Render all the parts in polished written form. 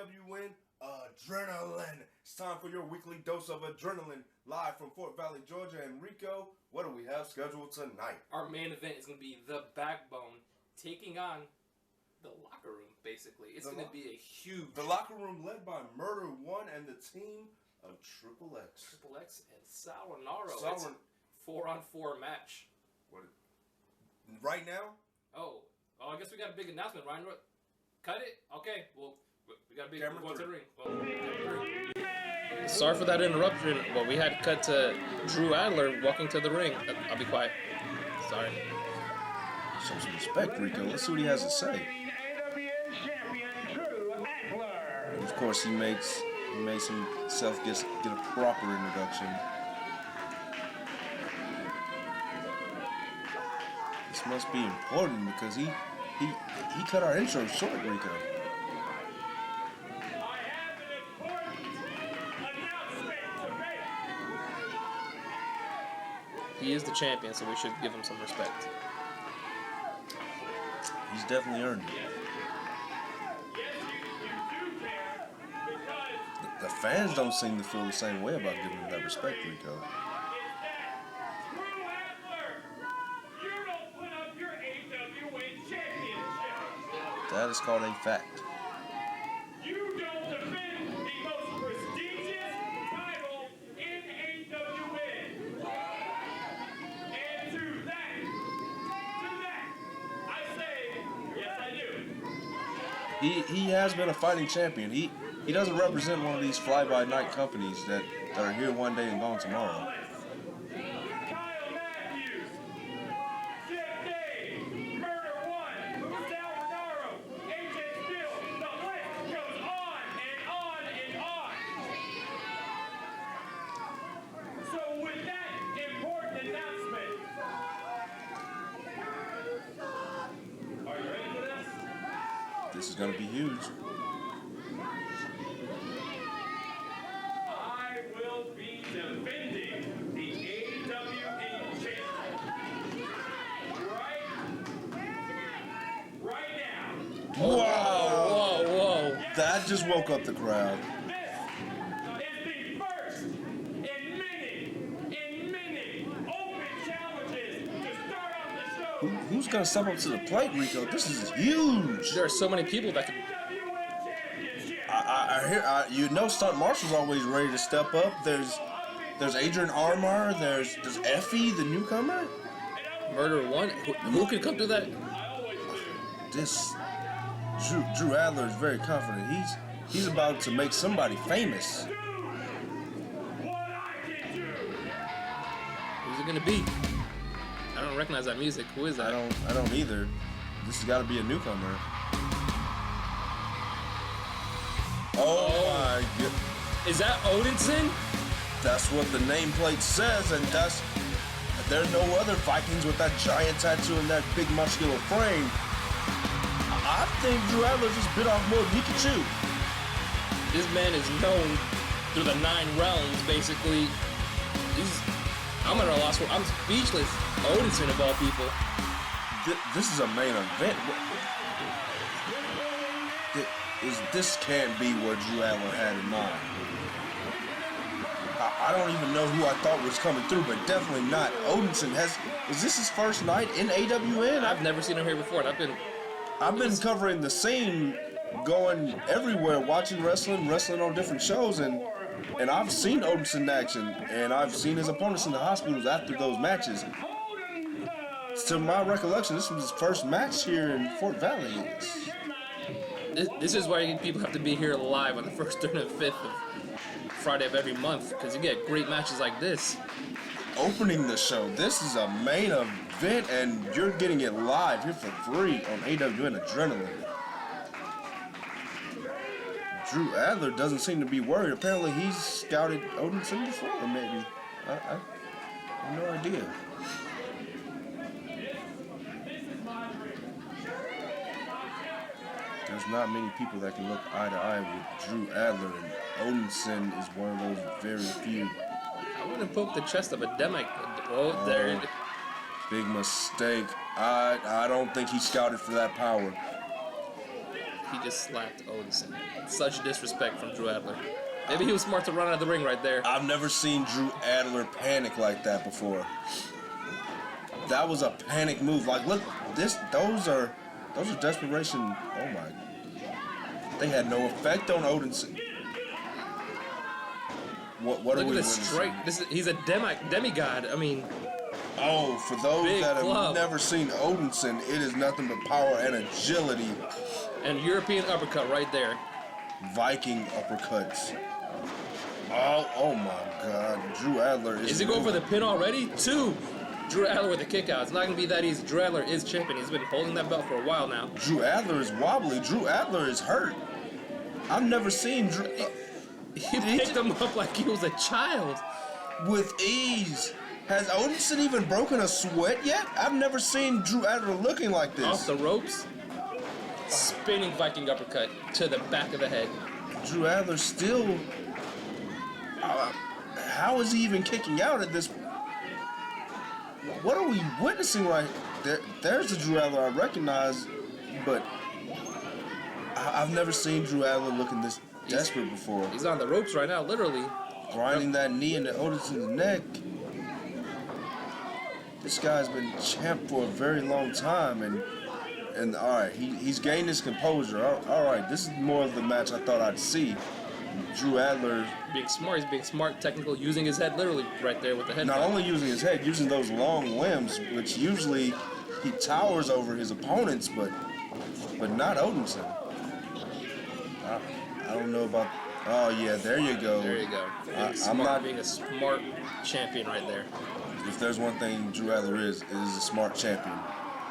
AWN Adrenaline. It's time for your weekly dose of adrenaline, live from Fort Valley, Georgia. And Rico, what do we have scheduled tonight? Our main event is going to be the Backbone taking on the Locker Room, basically. It's going to be a huge... The Locker Room led by Murder One and the team of Triple X. Triple X and Sal Rinauro. It's a 4-on-4 match. What? Right now? Oh, I guess we got a big announcement, Ryan. Cut it? Okay, well, we got a big one to the ring. Sorry for that interruption. Well, we had to cut to Drew Adler walking to the ring. I'll be quiet. Sorry. Show some respect, Rico. Let's see what he has to say. AWN Champion Drew Adler. And of course, he makes himself get a proper introduction. This must be important because he cut our intro short, Rico. I have an important announcement to make. He is the champion, so we should give him some respect. He's definitely earned it. Yes, you do care because The fans don't seem to feel the same way about giving him that respect, Rico. it's that Drew Adler. You don't put up your AWN Championship. That is called a fact. You don't defend the most prestigious title in AWN. And to that, I say, yes, I do. He has been a fighting champion. He doesn't represent one of these fly-by-night companies that are here one day and gone tomorrow. Kyle Matthews, Jeff Day, Murder One, Sal Rinauro, AJ Steele, the list goes on and on and on. So with that important announcement, are you ready for this? This is going to be huge. I will be defending the AWN Championship right now. Whoa! That just woke up the crowd. This is the first in many open challenges to start off the show. Who's going to step up to the plate, Rico? This is huge. There are so many people that can... AWN Championship. I hear, Stunt Marshall's always ready to step up. There's Adrian Armar. There's Effie, the newcomer. Murder One? Who can come through that? This Drew Adler is very confident. He's about to make somebody famous. What I can do. Who's it going to be? I don't recognize that music. Who is that? I don't either. This has got to be a newcomer. Oh my god. Is that Odinson? That's what the nameplate says, and there's no other Vikings with that giant tattoo and that big muscular frame. I think Drew Adler just bit off more than he could chew. This man is known through the 9 realms, basically. I'm at a loss for... I'm speechless. Odinson, of all people. This is a main event. This can't be what Drew Adler had in mind. I don't even know who I thought was coming through, but definitely not Odinson. Is this his first night in AWN? I've never seen him here before. I've been covering the scene, going everywhere, watching wrestling on different shows, and I've seen Odinson in action, and I've seen his opponents in the hospitals after those matches. To my recollection, this was his first match here in Fort Valley. This is why people have to be here live on the 1st, 3rd, and 5th of Friday of every month, because you get great matches like this. Opening the show, this is a main event, and you're getting it live here for free on AWN Adrenaline. Drew Adler doesn't seem to be worried. Apparently, he's scouted Odinson before, maybe. I have no idea. There's not many people that can look eye to eye with Drew Adler, and Odinson is one of those very few. I wouldn't poke the chest of a demic. Oh, there. Big mistake. I don't think he scouted for that power. he just slapped Odinson. Such disrespect from Drew Adler. Maybe he was smart to run out of the ring right there. I've never seen Drew Adler panic like that before. That was a panic move. Like, look, those are desperation. Oh my! They had no effect on Odinson. What Look are at we this witnessing? straight. He's a demigod. I mean, Oh, for those Big that have club. never seen Odinson, it is nothing but power and agility. and European uppercut right there. Viking uppercuts. Oh my God! Drew Adler is. Is he going for the pin already? 2. Drew Adler with the kick out. It's not going to be that easy. Drew Adler is champion. He's been holding that belt for a while now. Drew Adler is wobbly. Drew Adler is hurt. I've never seen Drew He picked him up like he was a child. with ease. Has Odinson even broken a sweat yet? I've never seen Drew Adler looking like this. Off the ropes. Spinning Viking uppercut to the back of the head. Drew Adler still. How is he even kicking out at this? What are we witnessing right there? There's the Drew Adler I recognize, but I've never seen Drew Adler looking this desperate before. He's on the ropes right now, literally. Grinding that knee into Odison's neck. This guy's been champ for a very long time, and all right, he's gained his composure. All right, this is more of the match I thought I'd see. Drew Adler Being smart, he's being smart, technical, using his head literally right there with the head. not only using his head, using those long limbs, which usually he towers over his opponents, but not Odinson. I don't know about. Oh yeah, there you go. There you go. Being a smart champion right there. If there's one thing Drew Adler is a smart champion.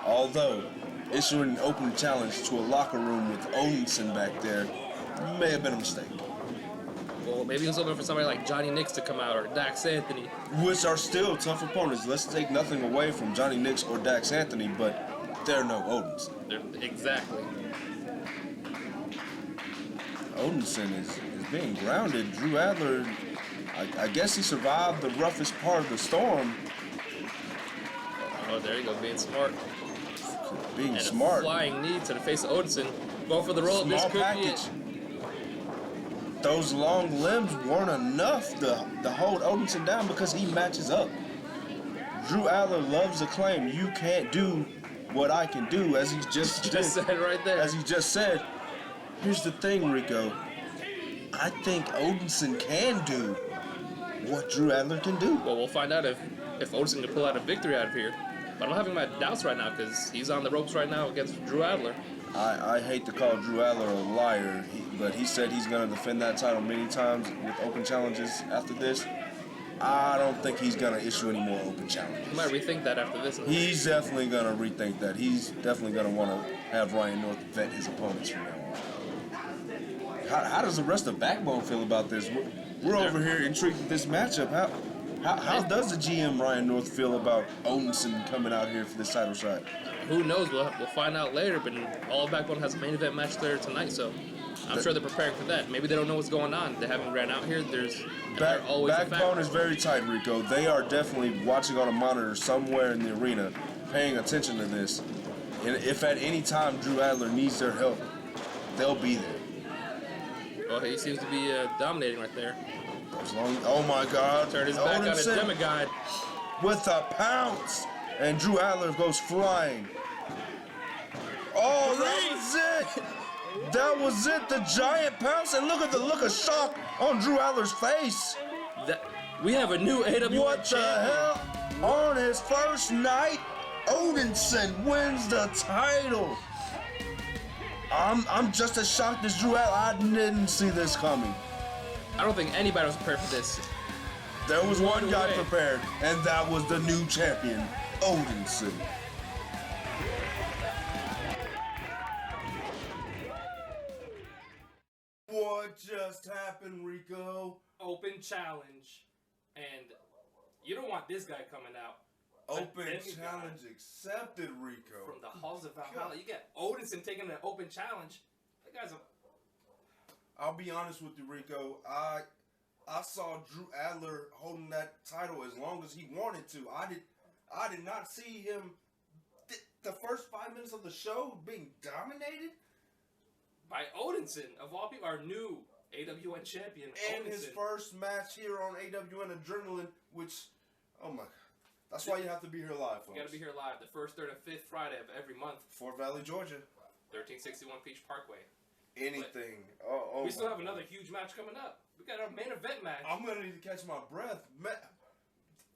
Although issuing an open challenge to a locker room with Odinson back there may have been a mistake. Well, maybe he was looking for somebody like Johnny Nix to come out or Dax Anthony. Which are still tough opponents. Let's take nothing away from Johnny Nix or Dax Anthony, but they're no Odinson. Exactly. Odinson is being grounded. Drew Adler, I guess he survived the roughest part of the storm. Oh, there you go, being smart. Being And smart. a flying knee to the face of Odinson. Going for the roll. This Small could package. be it. Those long limbs weren't enough to hold Odinson down because he matches up. Drew Adler loves to claim you can't do what I can do, as he just Said right there. As he just said. Here's the thing, Rico. I think Odinson can do what Drew Adler can do. Well, we'll find out if Odinson can pull out a victory out of here. But I'm having my doubts right now because he's on the ropes right now against Drew Adler. I hate to call Drew Adler a liar, but he said he's going to defend that title many times with open challenges after this. I don't think he's going to issue any more open challenges. He might rethink that after this. He's definitely going to rethink that. He's definitely going to want to have Ryan North vet his opponents from now on. How does the rest of Backbone feel about this? We're over here intrigued with this matchup. How does the GM Ryan North feel about Odinson coming out here for this title shot? Who knows? We'll find out later. But All Backbone has a main event match there tonight, so I'm sure they're preparing for that. Maybe they don't know what's going on. They haven't ran out here. They're always Backbone is very tight, Rico. They are definitely watching on a monitor somewhere in the arena, paying attention to this. And if at any time Drew Adler needs their help, they'll be there. Well, he seems to be dominating right there. Oh my God! Turned his back on his Odinson demigod. with a pounce, and Drew Adler goes flying. Oh, that was it! That was it, the giant pounce, and look at the look of shock on Drew Adler's face. We have a new AWN What the champion. hell? On his first night, Odinson wins the title. I'm just as shocked as Drew Adler. I didn't see this coming. I don't think anybody was prepared for this. There was one guy way. prepared, and that was the new champion, Odinson. What just happened, Rico? Open challenge. And you don't want this guy coming out. Open demigod. challenge accepted, Rico. From the halls of Valhalla. You get Odinson taking an open challenge. That guy's a... I'll be honest with you, Rico. I saw Drew Adler holding that title as long as he wanted to. I did not see him the first 5 minutes of the show being dominated by Odinson, of all people, our new AWN champion. And his first match here on AWN Adrenaline, which, oh my God. That's why you have to be here live, folks. You got to be here live the first, third, and fifth Friday of every month. Fort Valley, Georgia. 1361 Peach Parkway. Anything. We still have another huge match coming up. We got our main event match. I'm going to need to catch my breath.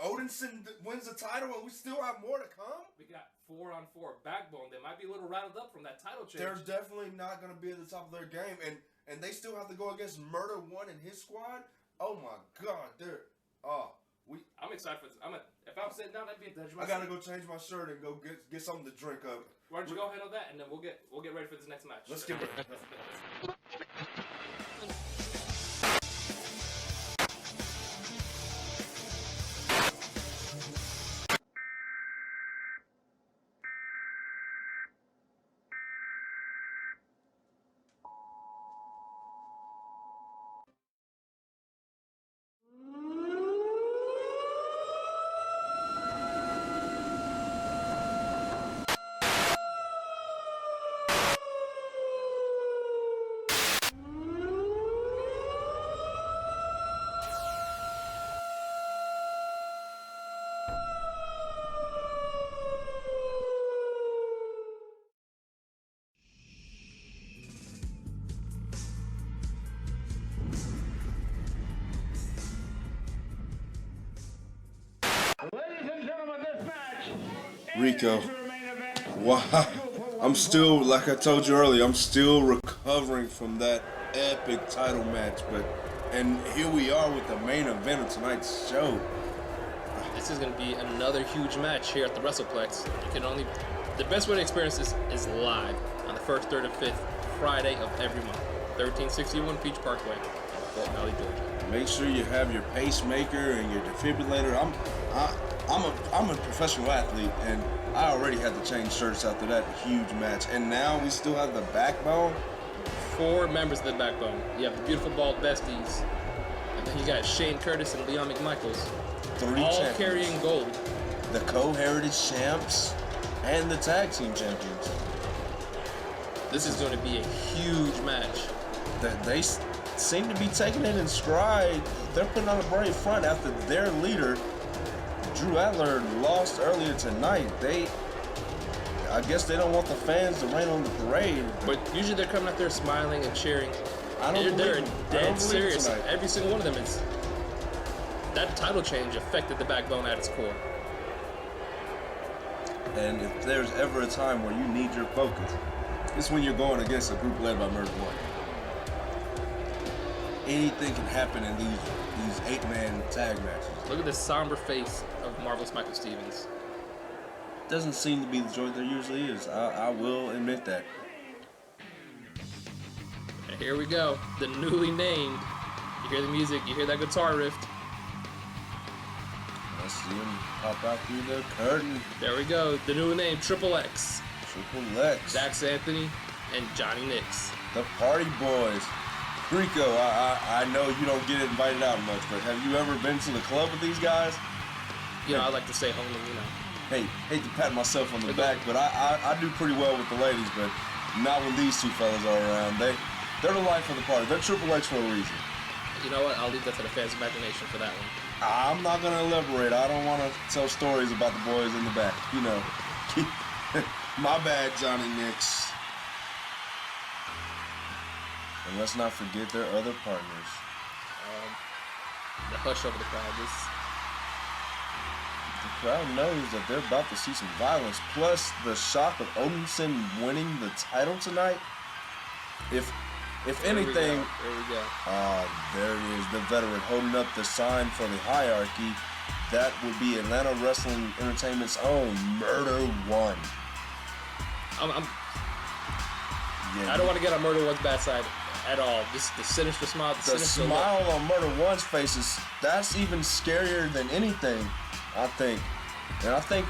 Odinson wins the title and we still have more to come? We got 4-on-4 backbone. They might be a little rattled up from that title change. They're definitely not going to be at the top of their game. And they still have to go against Murder One and his squad. Oh my God. I'm excited for this. If I'm sitting down, that'd be a detriment. I got to go change my shirt and go get something to drink up. Why don't you go ahead on that, and then we'll get ready for this next match. Let's get ready. Ladies and gentlemen, this match. Rico, wow. I'm still, like I told you earlier, I'm still recovering from that epic title match. And here we are with the main event of tonight's show. This is going to be another huge match here at the WrestlePlex. The best way to experience this is live on the first, third, and fifth Friday of every month. 1361 Peach Parkway, Fort Valley, Georgia. Make sure you have your pacemaker and your defibrillator. I'm a professional athlete, and I already had to change shirts after that huge match. And now we still have the backbone. 4 members of the backbone. You have the beautiful bald besties, and then you got Shane Curtis and Leon McMichaels, 3 all champions. carrying gold. The co-heritage champs and the tag team champions. This is going to be a huge match. They seem to be taking it in stride. They're putting on a brave front after their leader, Drew Adler, lost earlier tonight. I guess they don't want the fans to rain on the parade. But usually they're coming out there smiling and cheering. They're I dead don't serious. tonight. Every single one of them is. That title change affected the backbone at its core. And if there's ever a time where you need your focus, it's when you're going against a group led by Murder One. Anything can happen in these 8-man tag matches. Look at the somber face of Marvelous Michael Stevens. Doesn't seem to be the joy there usually is. I will admit that. And here we go. The newly named. You hear the music. You hear that guitar riff. I see him pop out through the curtain. There we go. The new name, Triple X. Triple X. Dax Anthony and Johnny Nix. The Party Boys. Rico, I know you don't get invited out much, but have you ever been to the club with these guys? You know, I like to stay home, you know. Hey, hate to pat myself on the back, but I do pretty well with the ladies, but not when these two fellas are around. They're the life of the party. They're Triple X for a reason. You know what? I'll leave that to the fans' imagination for that one. I'm not going to elaborate. I don't want to tell stories about the boys in the back. You know. My bad, Johnny Nix. And let's not forget their other partners. The hush over the crowd. The crowd knows that they're about to see some violence. Plus, the shock of Odinson winning the title tonight. If anything, there we go. There it is, the veteran holding up the sign for the hierarchy. That would be Atlanta Wrestling Entertainment's own Murder One. I don't want to get on Murder One's bad side at all. Just the sinister smile. The smile on Murder One's face that's even scarier than anything, I think. And I think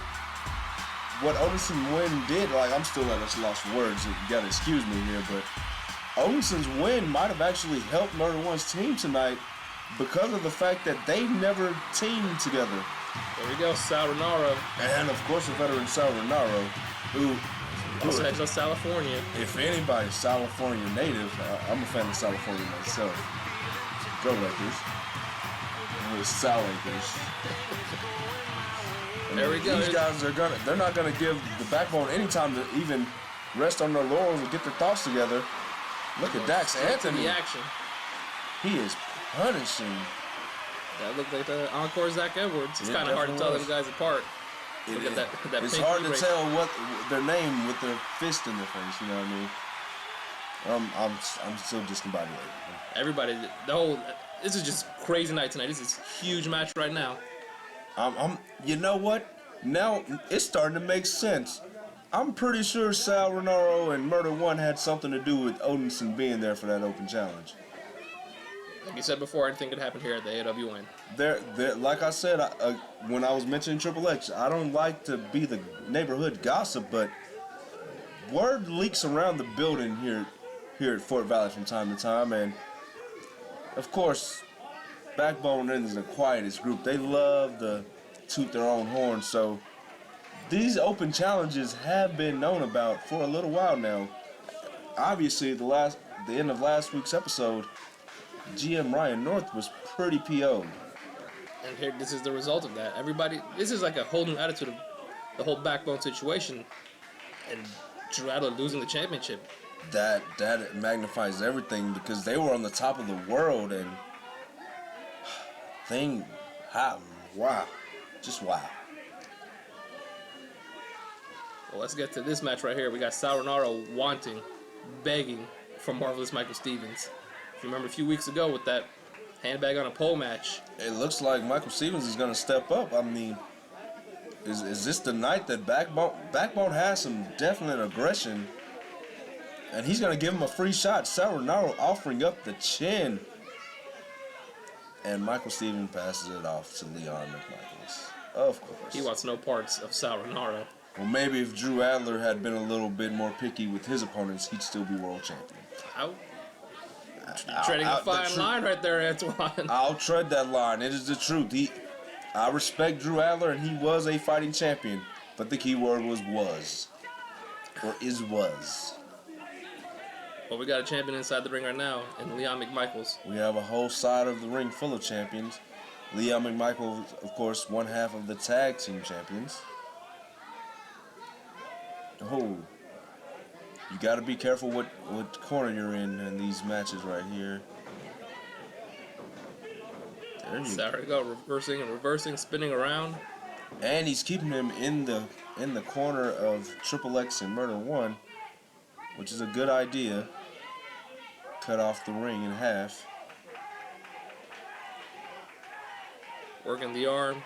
what Odinson win did, like, I'm still at a lost for words, you gotta excuse me here, but Odinson's win might have actually helped Murder One's team tonight because of the fact that they've never teamed together. There we go, Sal Rinauro. And of course the veteran Sal Rinauro, who Also heads to California. If anybody's California native, I'm a fan of California myself. Go Lakers. With Sal Lakers. There we go. These guys they're not gonna give the backbone any time to even rest on their laurels and get their thoughts together. Look at Dax Anthony. The action. He is punishing. That looked like the encore Zach Edwards. It's It kind of hard to tell definitely them guys apart. It Look at that it's pink hard to e-brake. tell what their name with their fist in their face. You know what I mean? I'm still discombobulated. Everybody, this is just crazy night tonight. This is a huge match right now. You know what? Now it's starting to make sense. I'm pretty sure Sal Rinauro and Murder One had something to do with Odinson being there for that open challenge. Like you said before, anything could happen here at the AWN. They're like I said, when I was mentioning Triple H, I don't like to be the neighborhood gossip, but word leaks around the building here at Fort Valley from time to time, and of course, Backbone isn't the quietest group. They love to toot their own horn, so these open challenges have been known about for a little while now. Obviously, the end of last week's episode, GM Ryan North was pretty PO'd. And here, this is the result of that. Everybody, this is like a whole new attitude of the whole Backbone situation, and Drew Adler losing the championship. That magnifies everything because they were on the top of the world and wow, just wow. Well, let's get to this match right here. We got Sal Rinauro begging for Marvelous Michael Stevens. If you remember a few weeks ago with that handbag on a pole match. It looks like Michael Stevens is going to step up. I mean, is this the night that Backbone has some definite aggression, and he's going to give him a free shot? Sal Rinauro offering up the chin, and Michael Stevens passes it off to Leon McMichaels. Of course. He wants no parts of Sal Rinauro. Well, maybe if Drew Adler had been a little bit more picky with his opponents, he'd still be world champion. Treading a fine line right there, Antoine. I'll tread that line. It is the truth. I respect Drew Adler, and he was a fighting champion. But the key word was. Or is was. Well, we got a champion inside the ring right now, in Leon McMichaels. We have a whole side of the ring full of champions. Leon McMichaels, of course, one half of the tag team champions. Oh. You got to be careful what corner you're in these matches right here. There you There we go, reversing, spinning around. And he's keeping him in the corner of Triple X and Murder One, which is a good idea. Cut off the ring in half. Working the arm.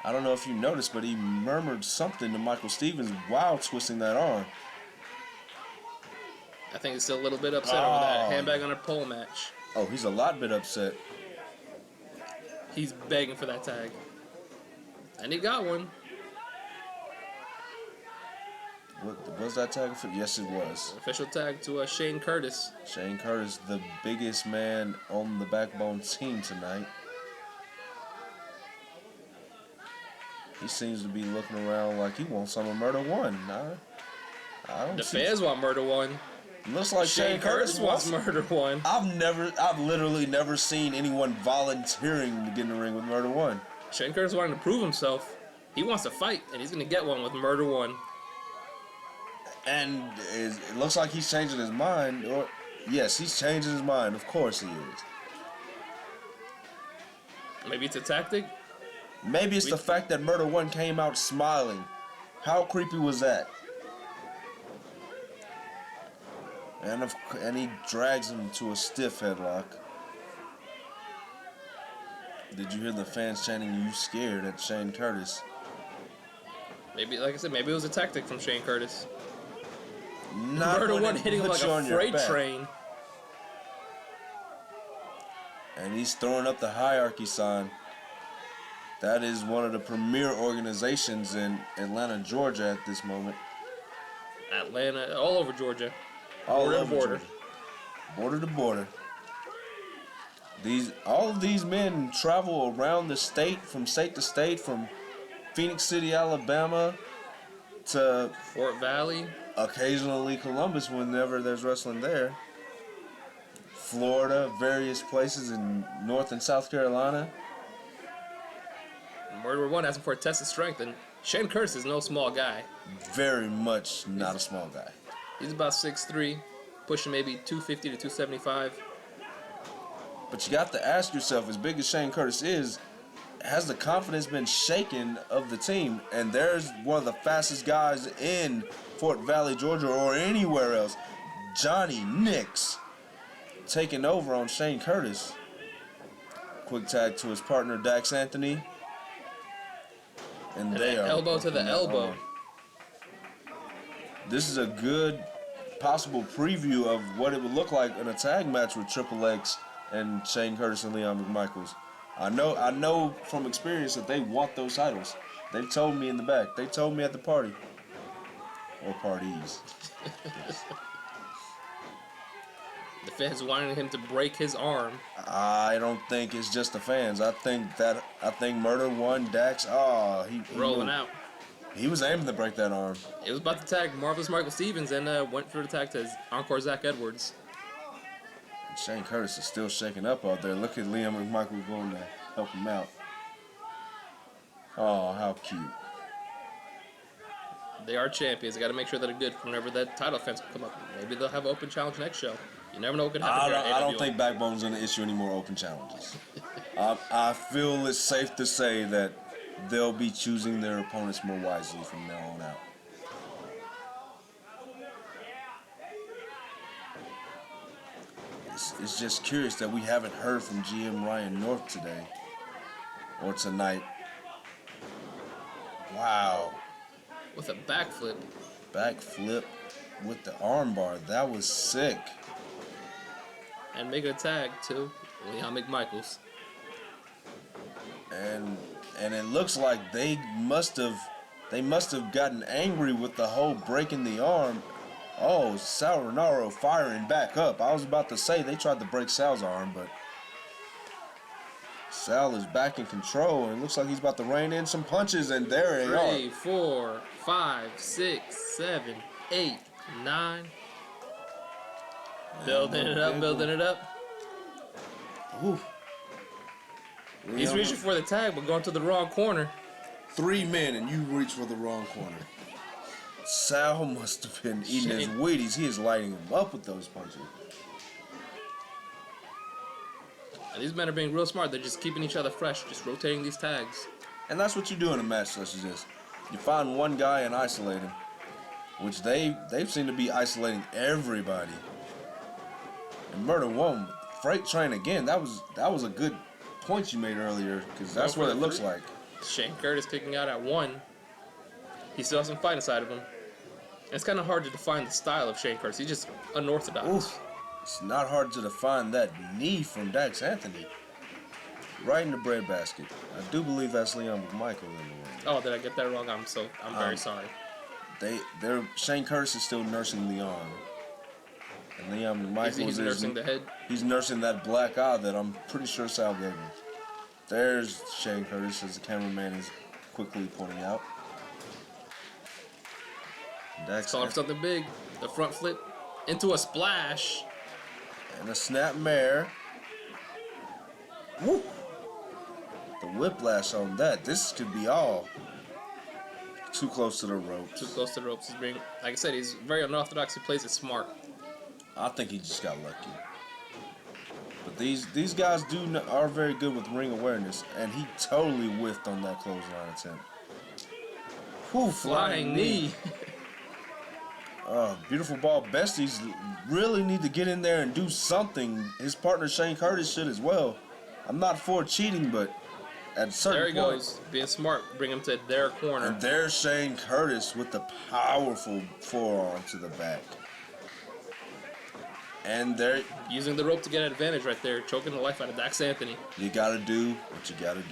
I don't know if you noticed, but he murmured something to Michael Stevens while twisting that arm. I think he's still a little bit upset over that handbag on a pole match. Oh, he's a lot bit upset. He's begging for that tag. And he got one. Was that tag? Yes, it was. Official tag to Shane Curtis. Shane Curtis, the biggest man on the Backbone team tonight. He seems to be looking around like he wants some of Murder One. I don't The see. fans want Murder One. Looks like Shane Curtis wants Murder One. I've literally never seen anyone volunteering to get in the ring with Murder One. Shane Curtis wanting to prove himself. He wants to fight, and he's going to get one with Murder One. And it looks like he's changing his mind. Yes, he's changing his mind. Of course he is. Maybe it's a tactic. Maybe it's the fact that Murder One came out smiling. How creepy was that? And he drags him to a stiff headlock. Did you hear the fans chanting, "You scared" at Shane Curtis? Maybe, like I said, maybe it was a tactic from Shane Curtis. Murder One hitting him like a freight train. And he's throwing up the hierarchy sign. That is one of the premier organizations in Atlanta, Georgia at this moment. Atlanta, all over Georgia. All Border to over border. Georgia. Border to border. All of these men travel around the state, from state to state, from Phoenix City, Alabama, to Fort Valley. occasionally Columbus whenever there's wrestling there. Florida, various places in North and South Carolina. Murder One asking for a test of strength, and Shane Curtis is no small guy. Very much not a small guy. He's about 6'3", pushing maybe 250 to 275. But you got to ask yourself, as big as Shane Curtis is, has the confidence been shaken of the team? And there's one of the fastest guys in Fort Valley, Georgia, or anywhere else, Johnny Nix, taking over on Shane Curtis. Quick tag to his partner, Dax Anthony. And they are elbow to the elbow. on. This is a good possible preview of what it would look like in a tag match with Triple X and Shane Curtis and Leon McMichaels. I know from experience that they want those titles. They've told me in the back. They told me at the party. Or parties. The fans wanted him to break his arm. I don't think it's just the fans. I think Murder One, Dax, he Rolling out. He was aiming to break that arm. It was about to tag Marvelous Michael Stevens and went for the tag to his Encore Zach Edwards. And Shane Curtis is still shaking up out there. Look at Liam McMichael going to help him out. Oh, how cute. They are champions. They got to make sure that they're good for whenever that title defense will come up. Maybe they'll have an open challenge next show. You never know what could happen. I don't think Backbone's going to issue any more open challenges. I feel it's safe to say that they'll be choosing their opponents more wisely from now on out. It's just curious that we haven't heard from GM Ryan North today or tonight. Wow. With a backflip. Backflip with the armbar. That was sick. And make a tag to Leon McMichaels. And it looks like they must have gotten angry with the whole breaking the arm. Oh, Sal Rinauro firing back up. I was about to say they tried to break Sal's arm, but Sal is back in control, and it looks like he's about to rain in some punches, and there they are. 3, 4, 5, 6, 7, 8, 9. Building it up. Ooh. He's reaching for the tag, but going to the wrong corner. 3 men, and you reach for the wrong corner. Sal must have been eating his Wheaties. He is lighting him up with those punches. And these men are being real smart. They're just keeping each other fresh, just rotating these tags. And that's what you do in a match such as this. You find one guy and isolate him, which they've seemed to be isolating everybody. And Murder One, Freight Train again. That was a good point you made earlier, because that's what it looks like. Shane Curtis kicking out at 1. He still has some fight inside of him. And it's kind of hard to define the style of Shane Curtis. He's just unorthodox. Oof. It's not hard to define that knee from Dax Anthony. Right in the breadbasket. I do believe that's Leon McMichael in the ring. Oh, did I get that wrong? I'm very sorry. Shane Curtis is still nursing the arm. And Leon McMichael He's nursing the head. He's nursing that black eye that I'm pretty sure Sal gave him. There's Shane Curtis, as the cameraman is quickly pointing out. Dax Calling for something big. The front flip into a splash. And a snap mare. Woo! The whiplash on that. This could be all. Too close to the ropes. Too close to the ropes. Like I said, he's very unorthodox. He plays it smart. I think he just got lucky. But these guys are very good with ring awareness, and he totally whiffed on that clothesline attempt. Whew, flying knee. Beautiful ball. Besties really need to get in there and do something. His partner Shane Curtis should as well. I'm not for cheating, but at a certain point. There he goes. Being smart. Bring him to their corner. And there's Shane Curtis with the powerful forearm to the back. And they're using the rope to get an advantage right there. Choking the life out of Dax Anthony. You got to do what you got to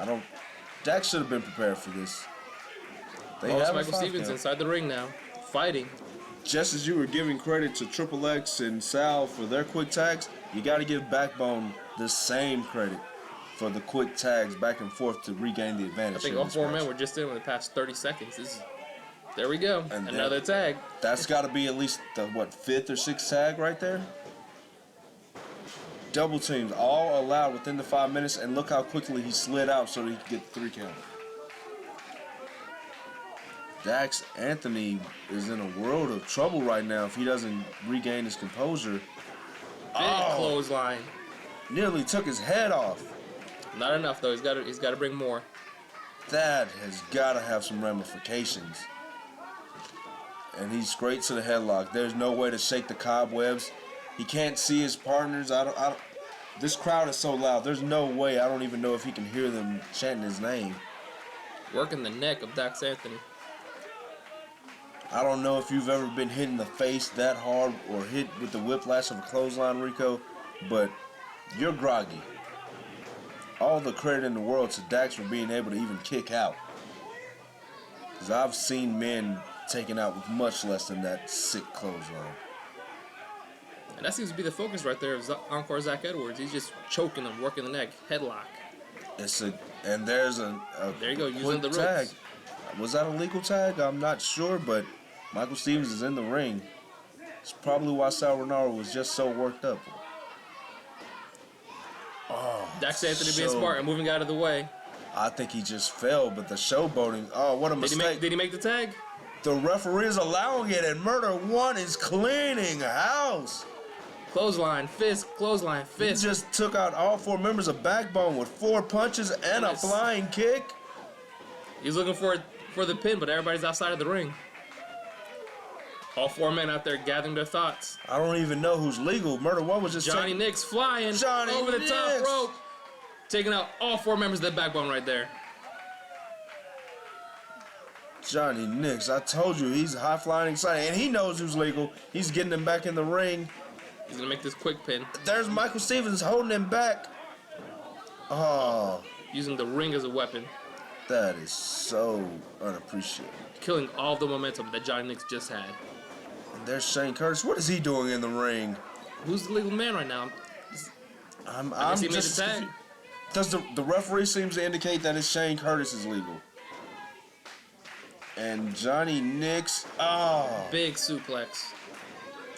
do. Dax should have been prepared for this. Michael Stevens inside the ring now, fighting. Just as you were giving credit to Triple X and Sal for their quick tags, you got to give Backbone the same credit for the quick tags back and forth to regain the advantage. I think all 4 men were just in the past 30 seconds. There we go. And Another tag. That's got to be at least the, what, 5th or 6th tag right there? Double teams, all allowed within the 5 minutes, and look how quickly he slid out so that he could get the 3 count. Dax Anthony is in a world of trouble right now if he doesn't regain his composure. Big clothesline. Nearly took his head off. Not enough though. He's got to bring more. That has got to have some ramifications. And he's straight to the headlock. There's no way to shake the cobwebs. He can't see his partners. This crowd is so loud. There's no way. I don't even know if he can hear them chanting his name. Working the neck of Dax Anthony. I don't know if you've ever been hit in the face that hard or hit with the whiplash of a clothesline, Rico, but you're groggy. All the credit in the world to Dax for being able to even kick out. Because I've seen men taken out with much less than that sick clothesline. And that seems to be the focus right there of Encore Zach Edwards. He's just choking him, working the neck, headlock. There's a there you go, using quick the ropes. tag. Was that a legal tag? I'm not sure, but Michael Stevens is in the ring. It's probably why Sal Rinauro was just so worked up. Oh, Dax Anthony being smart and moving out of the way. I think he just fell, but the showboating, oh, what a mistake. Did he make the tag? The referee is allowing it, and Murder One is cleaning house. Clothesline, fist, clothesline, fist. He just took out all 4 members of Backbone with 4 punches and a flying kick. He's looking for the pin, but everybody's outside of the ring. All 4 men out there gathering their thoughts. I don't even know who's legal. Murder One was just Johnny Nix flying over the top rope. Taking out all 4 members of the Backbone right there. Johnny Nix, I told you, he's high flying excited, and he knows who's legal. He's getting him back in the ring. He's gonna make this quick pin. There's Michael Stevens holding him back. Oh. Using the ring as a weapon. That is so unappreciated. Killing all the momentum that Johnny Nix just had. And there's Shane Curtis. What is he doing in the ring? Who's the legal man right now? I'm he just. made the tag. Does the referee seems to indicate that it's Shane Curtis is legal? And Johnny Nix. Oh. Big suplex.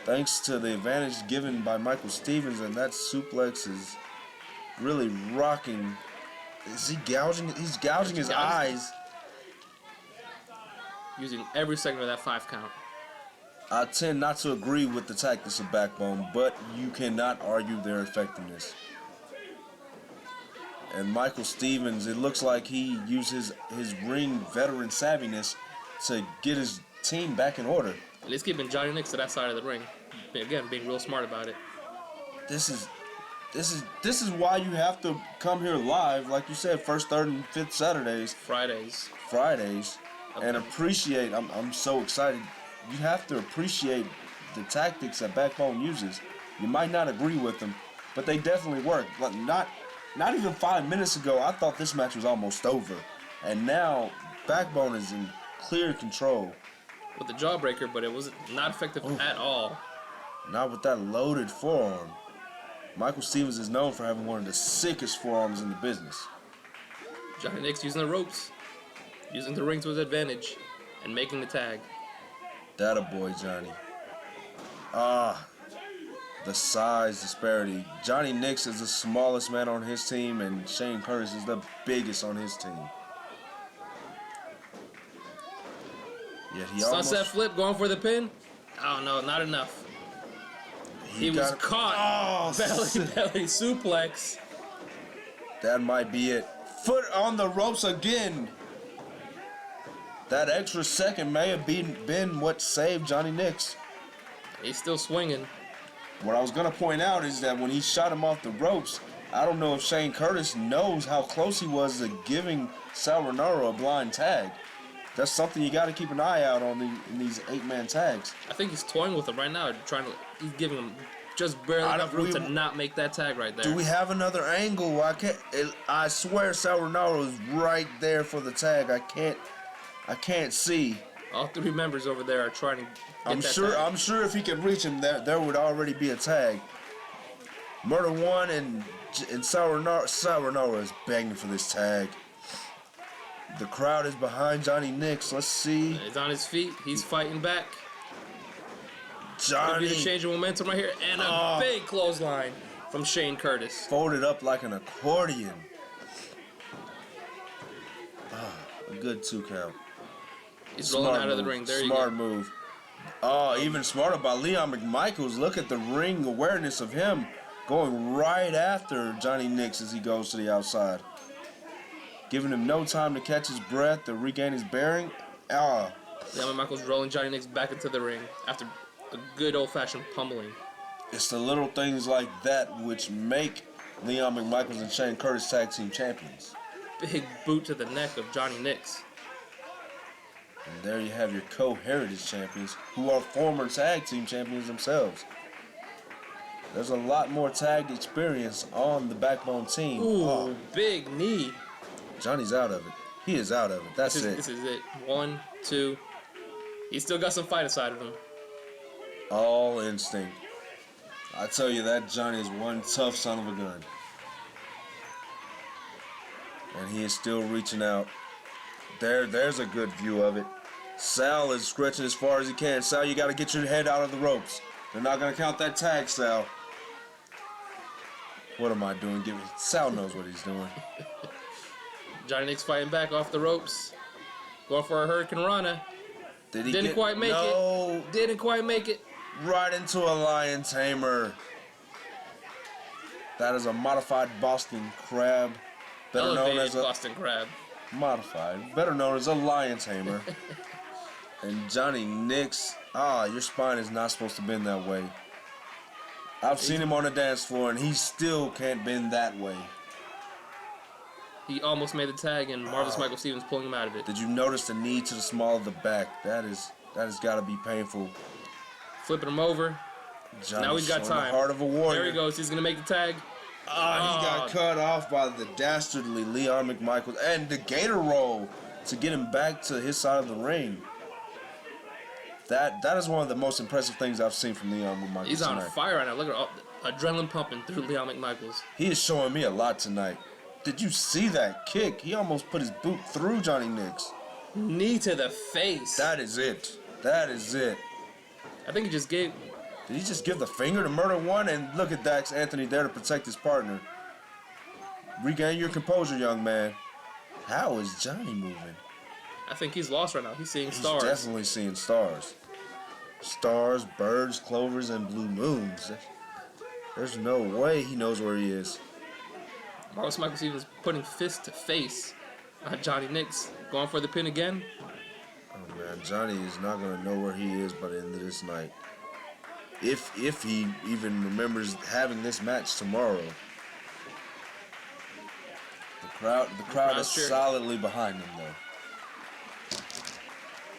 Thanks to the advantage given by Michael Stevens, and that suplex is really rocking. Is he gouging? He's gouging his eyes. Using every second of that 5 count. I tend not to agree with the tactics of Backbone, but you cannot argue their effectiveness. And Michael Stevens, it looks like he used his ring veteran savviness to get his team back in order. And he's keeping Johnny Nix to that side of the ring. Again, being real smart about it. This is why you have to come here live, like you said, first, third, and fifth Saturdays. Fridays. Okay. And appreciate. I'm so excited. You have to appreciate the tactics that Backbone uses. You might not agree with them, but they definitely work. Like not even 5 minutes ago, I thought this match was almost over, and now Backbone is in clear control. With the jawbreaker, but it was not effective at all. Not with that loaded forearm. Michael Stevens is known for having one of the sickest forearms in the business. Johnny Nix using the ropes, using the ring to his advantage, and making the tag. That a boy, Johnny. The size disparity. Johnny Nix is the smallest man on his team, and Shane Curtis is the biggest on his team. Yet he Sunset flip, going for the pin. Oh no, not enough. He was caught. Belly suplex. That might be it. Foot on the ropes again. That extra second may have been what saved Johnny Nix. He's still swinging. What I was going to point out is that when he shot him off the ropes, I don't know if Shane Curtis knows how close he was to giving Sal Rinauro a blind tag. That's something you got to keep an eye out on in these 8-man tags. I think he's toying with him right now, he's giving him just barely enough room to not make that tag right there. Do we have another angle? I swear Sal Rinauro is right there for the tag. I can't see. All 3 members over there are trying to get tag. I'm sure if he could reach him, there would already be a tag. Murder One and Sal Rinauro is begging for this tag. The crowd is behind Johnny Nix. Let's see. He's on his feet. He's fighting back. Could Johnny be the change of momentum right here. And a big clothesline from Shane Curtis. folded up like an accordion. A good 2 count. He's rolling out of the ring. There you go. Smart move. Oh, even smarter by Leon McMichaels. Look at the ring awareness of him going right after Johnny Nix as he goes to the outside. Giving him no time to catch his breath or regain his bearing. Leon McMichaels rolling Johnny Nix back into the ring after a good old-fashioned pummeling. It's the little things like that which make Leon McMichaels and Shane Curtis tag team champions. Big boot to the neck of Johnny Nix. And there you have your co-heritage champions, who are former tag team champions themselves. There's a lot more tag experience on the Backbone team. Ooh, big knee. Johnny's out of it. He is out of it. That's it. This is it. 1, 2. He's still got some fight inside of him. All instinct. I tell you, that Johnny is one tough son of a gun. And he is still reaching out. There's a good view of it. Sal is stretching as far as he can. Sal, you got to get your head out of the ropes. They're not going to count that tag, Sal. What am I doing? Sal knows what he's doing. Johnny Nix fighting back off the ropes. Going for a Hurricane Rana. Didn't quite make it. Didn't quite make it. Right into a lion tamer. That is a modified Boston Crab. Better known as a Boston Crab. Modified. Better known as a lion tamer. And Johnny Nix, your spine is not supposed to bend that way. I've seen him on the dance floor, and he still can't bend that way. He almost made the tag, and Marvelous Michael Stevens pulling him out of it. Did you notice the knee to the small of the back? That has got to be painful. Flipping him over. Johnny now he's got showing time. The heart of a warrior. There he goes. He's going to make the tag. He got cut off by the dastardly Leon McMichaels. And the gator roll to get him back to his side of the ring. That is one of the most impressive things I've seen from Leon McMichaels. He's on fire right now. Look at all the adrenaline pumping through Leon McMichaels. He is showing me a lot tonight. Did you see that kick? He almost put his boot through Johnny Nix. Knee to the face. That is it. That is it. I think he just gave... Did he just give the finger to Murder One? And look at Dax Anthony there to protect his partner. Regain your composure, young man. How is Johnny moving? I think he's lost right now. He's seeing stars. He's definitely seeing stars. Stars, birds, clovers, and blue moons. There's no way he knows where he is. Marvelous Michael Stevens putting fist to face on Johnny Nix. Going for the pin again. Oh, man. Johnny is not going to know where he is by the end of this night. If he even remembers having this match tomorrow. The crowd is solidly behind him, though.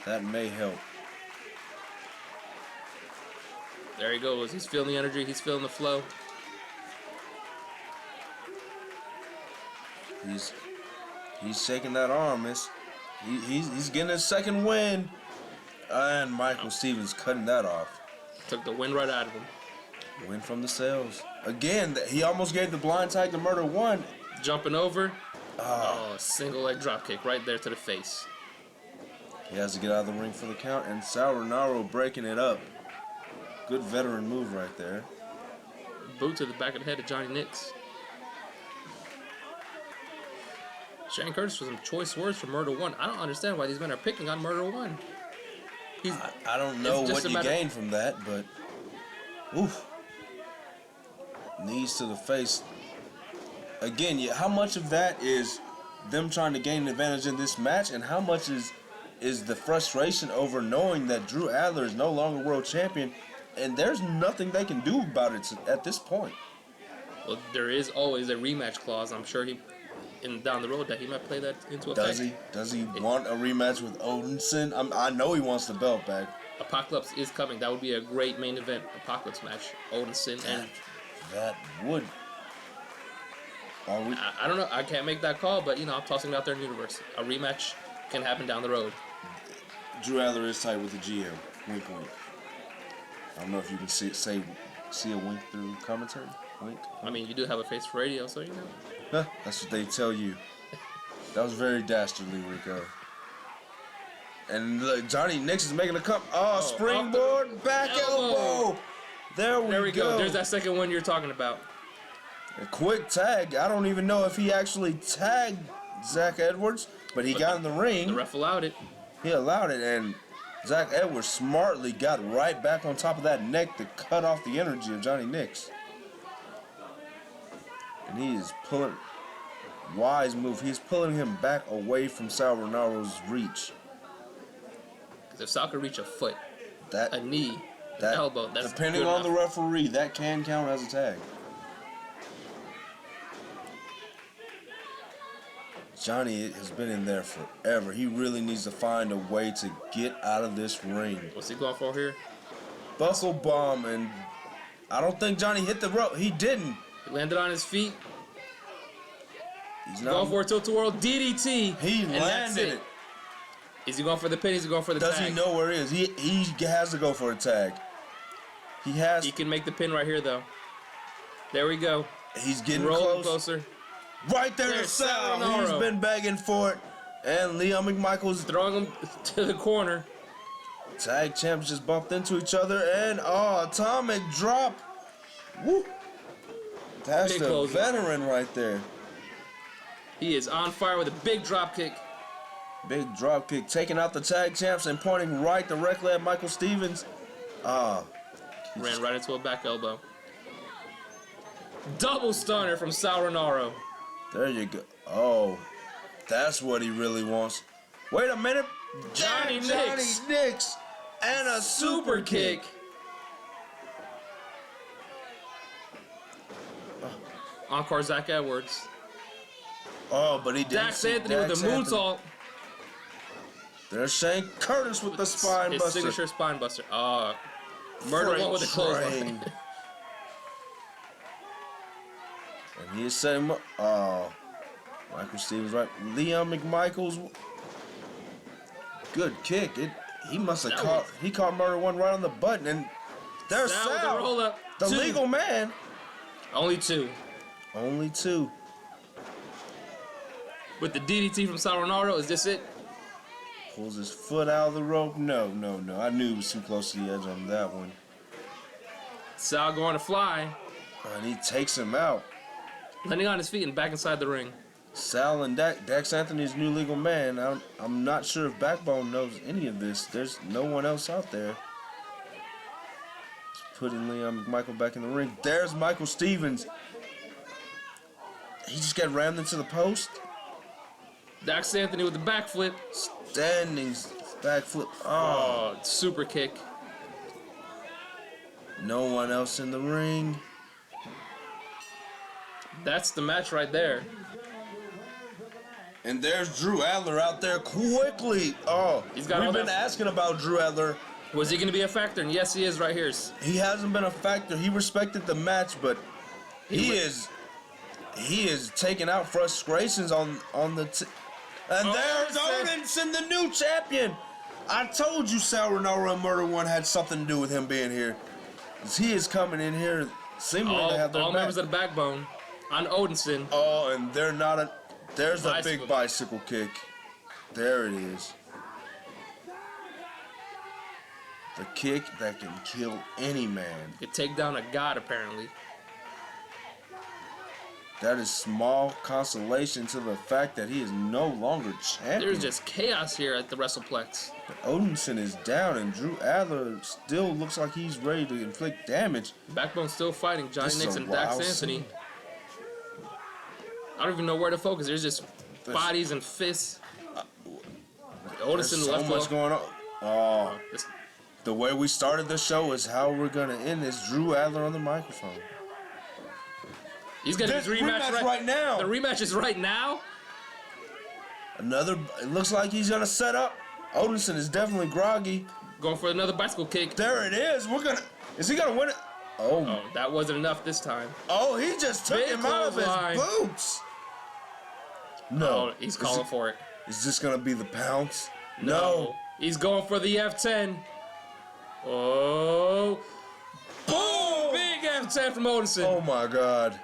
That may help. There he goes. He's feeling the energy. He's feeling the flow. He's shaking that arm, miss. He's getting his second win. And Michael Stevens cutting that off. Took the wind right out of him. Win from the sails. Again, he almost gave the blind tag to Murder One. Jumping over. Single leg drop kick right there to the face. He has to get out of the ring for the count. And Sal Rinauro breaking it up. Good veteran move right there. Boot to the back of the head of Johnny Nix. Shane Curtis for some choice words for Murder One. I don't understand why these men are picking on Murder One. I don't know what you gain from that, but oof. Knees to the face. Again, how much of that is them trying to gain an advantage in this match, and how much is the frustration over knowing that Drew Adler is no longer world champion, and there's nothing they can do about it at this point. Well, there is always a rematch clause. I'm sure down the road that he might play that into effect. Does he want a rematch with Odinson? I know he wants the belt back. Apocalypse is coming. That would be a great main event Apocalypse match. Odinson and that would. I don't know. I can't make that call, but I'm tossing it out there in the universe. A rematch can happen down the road. Drew Adler is tight with the GM. Wink, wink. I don't know if you can see a wink through commentary. Wink. I mean, you do have a face for radio, so you know. That's what they tell you. That was very dastardly, Rico. And look, Johnny Nix is making a come. Oh, springboard, back elbow. There we go. There's that second one you're talking about. A quick tag. I don't even know if he actually tagged Zach Edwards, but he got in the ring. The ref allowed it. He allowed it, and Zach Edwards smartly got right back on top of that neck to cut off the energy of Johnny Nix. And he is pulling, wise move. He's pulling him back away from Sal Rinauro's reach. Because if Sal could reach a foot, That a knee, an elbow, that's depending good on enough. the referee, that can count as a tag. Johnny has been in there forever. He really needs to find a way to get out of this ring. What's he going for here? Buckle bomb, and I don't think Johnny hit the rope. He didn't. He landed on his feet. He's Going for a tilt-a-whirl DDT. He and that's landed it. Is he going for the pin? Is he going for the Does tag? he know where it is? He has to go for a tag. He has. He can make the pin right here, though. There we go. He's getting Rolling close. closer. Right there to There's Sal. Sal Rinauro. He's been begging for it. And Leon McMichael's Throwing him to the corner. tag champs just bumped into each other. And, atomic drop. Woo. That's Big the closer. veteran right there. He is on fire with a big drop kick. Big drop kick, taking out the tag champs and pointing right directly at Michael Stevens. Ran right into a back elbow. Double stunner from Sal Rinauro. There you go. Oh, that's what he really wants. Wait a minute. Johnny Nix. Johnny Nix. And a super kick. Encore Zach Edwards. Oh, but he didn't. Dax see Anthony with Dax the Anthony. moonsault. There's Shane Curtis with the spine His buster. signature spine buster. Murder one with the clothesline. Train. And he is setting him up. Oh, Michael Stevens right. Leon McMichael's good kick. He must have caught. He caught Murder One right on the button, and there's Sal with the Sal, roll up. the Two. legal man. Only two. Only two. With the DDT from Sal Rinauro, is this it? Pulls his foot out of the rope. No. I knew he was too close to the edge on that one. Sal going to fly. And he takes him out. Landing on his feet and back inside the ring. Sal and Dax Anthony's new legal man. I'm not sure if Backbone knows any of this. There's no one else out there. Just putting Leon McMichael back in the ring. There's Michael Stevens. He just got rammed into the post. Dax Anthony with the backflip. Standing backflip. Oh, Super kick. no one else in the ring. That's the match right there. And there's Drew Adler out there quickly. Oh, He's got all we've been that- asking about Drew Adler. Was he going to be a factor? And yes, he is right here. He hasn't been a factor. He respected the match, but he is taking out frustrations on the. And there's Odinson, the new champion. I told you Sal Rinauro and Murder One had something to do with him being here. 'Cause he is coming in here seemingly to have their All back. members of the backbone on Odinson. Oh, and they're not a. There's a Bicycle. big bicycle kick. There it is. The kick that can kill any man. Could take down a god, apparently. That is small consolation to the fact that he is no longer champion. There's just chaos here at the WrestlePlex. Odinson is down, and Drew Adler still looks like he's ready to inflict damage. Backbone's still fighting Johnny This is Nix a and Dax wild Anthony. scene. I don't even know where to focus. There's just bodies and fists. There's Odinson so left much foot. going on. Oh, This- the way we started the show is how we're gonna end this. Drew Adler on the microphone. He's getting his rematch right now. The rematch is right now. Another. It looks like he's gonna set up. Odinson is definitely groggy. Going for another bicycle kick. There it is. Is he gonna win it? Oh, that wasn't enough this time. Oh, he just took Big him out of his clothesline. boots. No, Oh, he's calling for it. Is this gonna be the pounce? No. He's going for the F10. Oh. Boom! Big F10 from Odinson. Oh my God.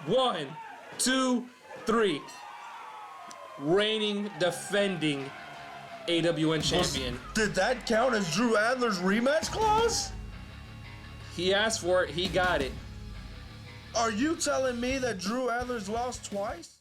1, 2, 3. reigning, defending AWN champion. Did that count as Drew Adler's rematch clause? He asked for it. He got it. Are you telling me that Drew Adler's lost twice?